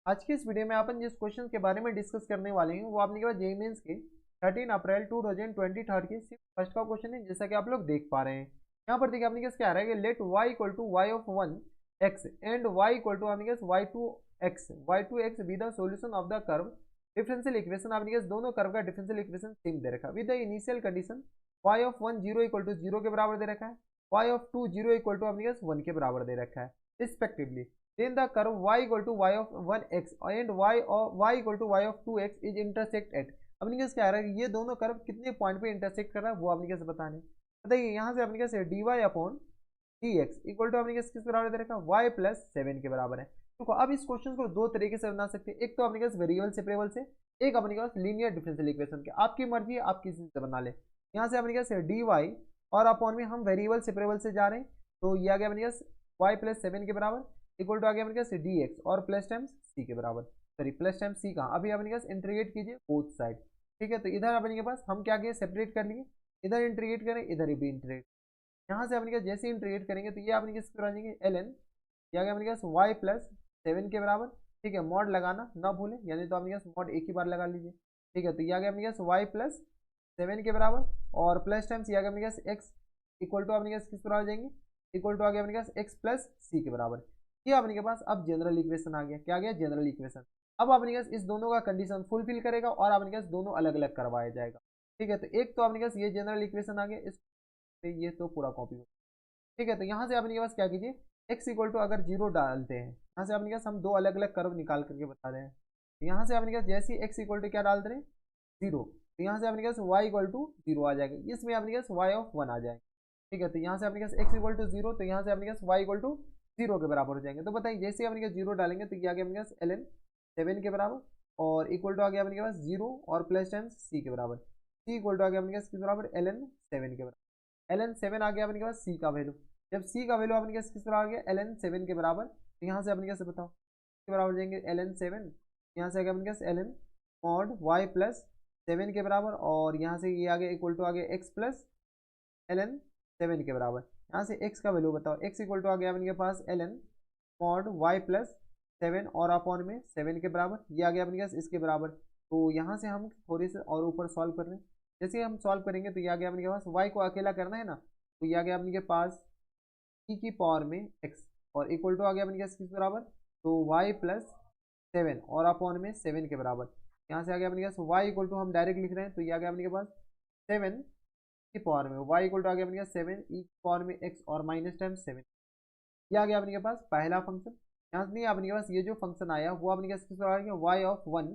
आज की इस वीडियो में अपन जिस क्वेश्चन के बारे में डिस्कस करने वाले हैं वो आपने के पास जेईई मेंस के 13 अप्रैल 2023 की सिर्फ फर्स्ट का क्वेश्चन है, जैसा कि आप लोग देख पा रहे हैं। यहाँ पर देखिए आपने कैसे क्या आ रहा है कि let y equal to y of 1x and y equal to आपने कैसे y2x be the solution of the curve differential equation. आपने कैसे दोनों कर्व का डिफरेंशियल इक्वेशन सेम दे रखा है with the initial condition y of 1 0 equal to 0 के बराबर दे रखा है, y ऑफ 2 0 इक्वल टू आपने कैसे 1 के बराबर दे रखा है respectively. Then the curve y equal to y of 1x and y equal to y of 2x is intersect at। अपने कैसे क्या आ रहा है, ये दोनों कर्व कितने पॉइंट पे इंटरसेक्ट कर रहा है वो आपने कैसे बताना है। बताइए यहाँ से अपने कैसे dy upon dx equal to अपने कैसे किस बराबर दे रखा है y प्लस 7 के बराबर है। देखो अब इस क्वेश्चन को दो तरीके से बना सकते हैं, एक तो अपने कैसे वेरिएबल सेपरेबल से, एक अपने पास लीनियर डिफरेंशियल इक्वेशन के। आपकी मर्जी है, आप किसी से बना ले। यहाँ से अपने कैसे dy और अपॉन में हम वेरिएबल सेपरेबल से जा रहे हैं, तो ये आ गया अपने कैसे y प्लस 7 के बराबर इक्वल टू आ गया अपने पास डी एक्स और प्लस टाइम्स सी के बराबर। सॉरी प्लस टाइम्स सी कहाँ, अभी अपने पास इंटीग्रेट कीजिए बोथ साइड। ठीक है, तो इधर अपने के पास हम क्या किए सेपरेट कर लिए, इधर इंटीग्रेट करें इधर भी इंटीग्रेट। यहाँ से अपने जैसे इंटीग्रेट करेंगे तो ये अपने किस पर आ जाएंगे एल एन, ये आ गया अपने पास वाई प्लस 7 के बराबर। ठीक है, मॉड लगाना ना भूलें, यानी तो अपने पास मॉड एक ही बार लगा लीजिए। ठीक है, तो ये आ गया अपने पास वाई प्लस 7 के बराबर और प्लस टाइम्स ये आ गया अपने पास एक्स इक्वल टू अपने पास किस पर आ जाएंगे इक्वल टू आ गया अपने पास एक्स प्लस सी के बराबर। ये अपने के पास अब जनरल इक्वेशन आ गया, क्या आ गया जनरल इक्वेशन। अब अपने पास इस दोनों का कंडीशन फुलफिल करेगा और अपने पास दोनों अलग अलग करवाया जाएगा। ठीक है, तो एक तो अपने पास ये जनरल इक्वेशन आ गया, इस ये तो पूरा कॉपी हो। ठीक है, तो यहाँ से अपने के पास क्या कीजिए x इक्वल टू अगर जीरो डालते हैं, यहाँ से अपने पास हम दो अलग अलग कर्व निकाल करके बता रहे हैं। यहाँ से अपने पास जैसे ही x इक्वल टू क्या डालते हैं जीरो, तो यहाँ से अपने पास y इक्वल टू जीरो आ जाएगा, इसमें अपने पास y ऑफ 1 आ जाएगा। ठीक है, तो यहाँ से अपने पास x इक्वल टू जीरो, तो यहाँ से अपने पास y इक्वल टू जीरो के बराबर हो जाएंगे। तो बताइए जैसे अपने पास जीरो डालेंगे तो ये आ गया अपने पास एल एन 7 के बराबर और इक्वल टू आ गया अपने पास जीरो और प्लस टाइम्स सी के बराबर। सी इक्वल टू आ गया अपने पास किस बराबर एल एन 7 के बराबर। एल एन 7 आ गया अपने पास सी का वैल्यू, जब सी का वैल्यू अपने पास किस बराबर आ गया एल एन 7 के बराबर, तो यहाँ से अपने पास बताओ के बराबर जाएंगे एल एन 7, यहाँ से आ गया अपने पास L N mod Y plus 7 के बराबर और यहाँ से ये आ गया इक्वल टू आ गया एक्स प्लस एल एन 7 के बराबर। यहाँ से x का वैल्यू बताओ, x इक्वल टू आ गया अपने पास L N mod Y plus 7 और अपॉन में 7 के बराबर, ये आ गया अपने पास इसके बराबर। तो यहाँ से हम थोड़ी से और ऊपर सॉल्व कर रहे हैं, जैसे हम सॉल्व करेंगे तो ये आ गया अपने पास y को अकेला करना है ना, तो ये आ गया अपने पास e की पावर में x और इक्वल टू आ गया अपने पास किस बराबर, तो y प्लस 7 और अपॉन में 7 के बराबर। यहाँ से आ गया अपने पास y इक्वल टू हम डायरेक्ट लिख रहे हैं, तो ये आ गया अपने पास 7 की पावर में y इक्वल टू आ गया अपने पास 7 e की पावर में x और माइनस टाइम 7। ये आ गया अपने पास पहला फंक्शन। यहाँ से नहीं अपने पास ये जो फंक्शन आया वो अपने पास किस पर आ गया y of 1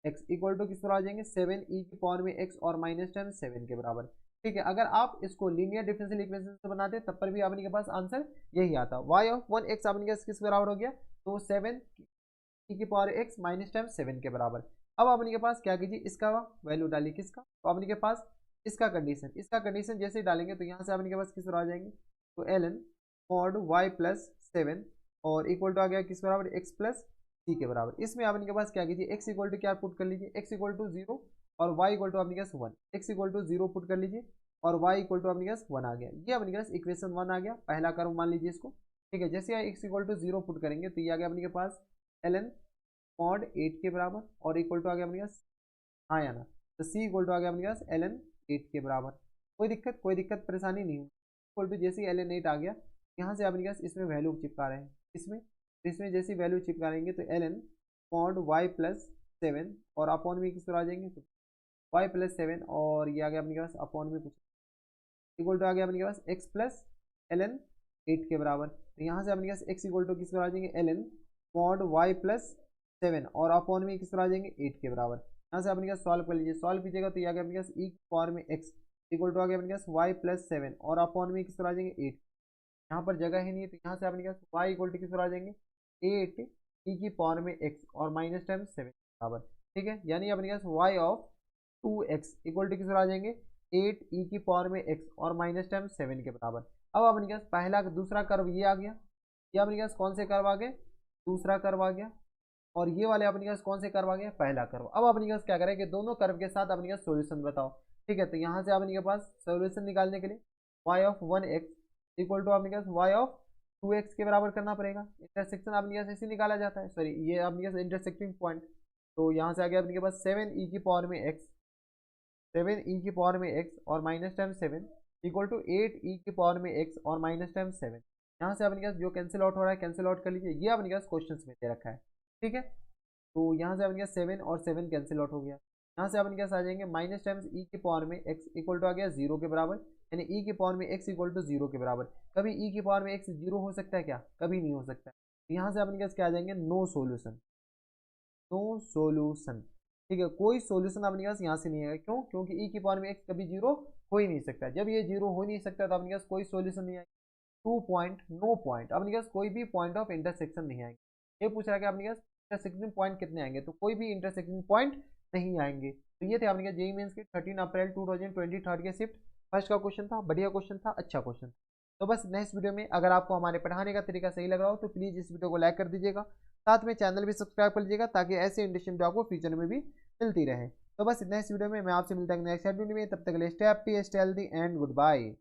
x equal to किस पर आ जाएंगे 7 e की पावर में x और माइनस टाइम 7 के बराबर। ठीक है, अगर आप इसको लीनियर डिफरेंशियल इक्वेशन से बनाते तब पर भी अपने के पास आंसर यही आता। y ऑफ 1 x अपने पास किस बराबर हो गया, तो 7 e की पावर x माइनस टाइम 7 के बराबर। अब अपने के पास क्या कीजिए इसका वैल्यू डालिए किसका, तो अपने के पास इसका कंडीशन जैसे डालेंगे तो यहाँ से अपने के पास किस बराबर आ जाएंगे, तो L N mod Y plus 7 और इक्वल टू आ गया किस बराबर एक्स प्लस सी के बराबर। इसमें अपने के पास क्या कीजिए एक्स इक्वल टू क्या पुट कर लीजिए एक्स इक्वल टू जीरो और वाई इक्वल टू अपने के पास 1, x equal to zero put कर लीजिए और वाई इक्वल टू अपने के पास 1 आ गया। ये अपने के पास इक्वेशन 1 आ गया, पहला कर्व मान लीजिए इसको। ठीक है, जैसे x equal to zero put करेंगे तो ये आ गया अपने के पास एल एन मॉड 8 के बराबर और इक्वल टू आ गया अपने पास हाँ या ना, तो सी इक्वल टू आ गया अपने पास एल एन 8 के बराबर। कोई दिक्कत परेशानी नहीं हुई। इक्वल टू जैसे एल एन 8 आ गया, यहाँ से अपने पास इसमें वैल्यू चिपका रहे हैं, इसमें जैसी वैल्यू चिपकाएंगे तो L N mod Y plus 7 और अपॉन में किस तरह आ जाएंगे तो वाई प्लस 7 और ये आ गया अपने पास अपॉन में कुछ इक्वल टू आ गया अपने पास एक्स प्लस एल एन 8 के बराबर। तो यहाँ से अपने पास एक्स इक्वल टू किस पर आ जाएंगे L N mod Y plus 7 और अपॉन में किस पर आ जाएंगे 8 के बराबर। यहाँ से अपने पास सॉल्व कर लीजिए, सॉल्व कीजिएगा तो ये आ गया अपने पास ई की पावर में एक्स इक्वल टू आ गया अपने पास वाई प्लस 7 और अपॉन में किस पर आ जाएंगे 8। यहाँ पर जगह ही नहीं है तो यहाँ से अपने पास वाई इक्वल टू किस पर आ जाएंगे 8 ई की पावर में एक्स और माइनस टाइम 7 बराबर। ठीक है, यानी अपने पास Y of 2x equal to किस पर आ जाएंगे 8 ई की पावर में x और माइनस टाइम 7 के बराबर। अब अपने पास पहला दूसरा कर्व ये आ गया, ये अपने पास कौन से कर्व आ गए दूसरा कर्व आ गया और ये वाले अपने पास कौन से कर्व आ गया पहला कर्व। अब अपने पास क्या करें कि दोनों कर्व के साथ अपने पास सोल्यूशन बताओ। ठीक है, तो यहाँ से अपने के पास सोल्यूशन निकालने के लिए y of 1x equal to अपने पास y ऑफ 2x के बराबर करना पड़ेगा। इंटरसेक्शन अपने पास ऐसे निकाला जाता है, सॉरी ये अपने पास इंटरसेक्टिंग पॉइंट। तो यहाँ से आगे अपने पास 7e की पावर में x, 7e की पावर में x और minus time 7 equal to 8e की पावर में x और माइनस टाइम 7। यहाँ से अपने पास जो कैंसिल आउट हो रहा है कैंसिल आउट कर लीजिए, ये अपने पास क्वेश्चन में दे रखा है, ठीक है। तो यहाँ से अपने पास 7 और 7 कैंसिल आउट हो गया। यहाँ से अपने पास आ जाएंगे माइनस टाइम्स ई की पावर में x इक्वल टू आ गया 0 के बराबर, यानी ई की पावर में x इक्वल टू 0 के बराबर। कभी ई की पावर में x 0 हो सकता है क्या? कभी नहीं हो सकता। यहाँ से अपने पास क्या आ जाएंगे, नो सोल्यूशन, नो सोल्यूशन, ठीक है। कोई सोल्यूशन अपने पास यहाँ से नहीं आएगा, क्यों? क्योंकि ई की पावर में x कभी 0 हो ही नहीं सकता। जब ये 0 हो नहीं सकता तो अपने पास कोई सोल्यूशन नहीं आएगा। 2 पॉइंट, नो पॉइंट, अपने पास कोई भी पॉइंट ऑफ इंटरसेक्शन नहीं आएंगे। ये पूछ रहा है कि अपने पास इंटरसेक्टिंग पॉइंट कितने आएंगे, तो कोई भी इंटरसेक्टिंग पॉइंट नहीं आएंगे। तो ये थे अपने पास जेईई मेंस के 13 अप्रैल 2023 के शिफ्ट फर्स्ट का क्वेश्चन था। बढ़िया क्वेश्चन था, अच्छा क्वेश्चन। तो बस नेक्स्ट वीडियो में अगर आपको हमारे पढ़ाने का तरीका सही लग रहा हो तो प्लीज़ इस वीडियो को लाइक कर दीजिएगा, साथ में चैनल भी सब्सक्राइब कर लीजिएगा ताकि ऐसे इंटरेस्टिंग वीडियो आपको फ्यूचर में भी मिलती रहे। तो बस नेक्स्ट वीडियो में मैं आपसे मिलता हूँ नेक्स्ट वीडियो में, तब तक के लिए stay happy, stay healthy and good bye.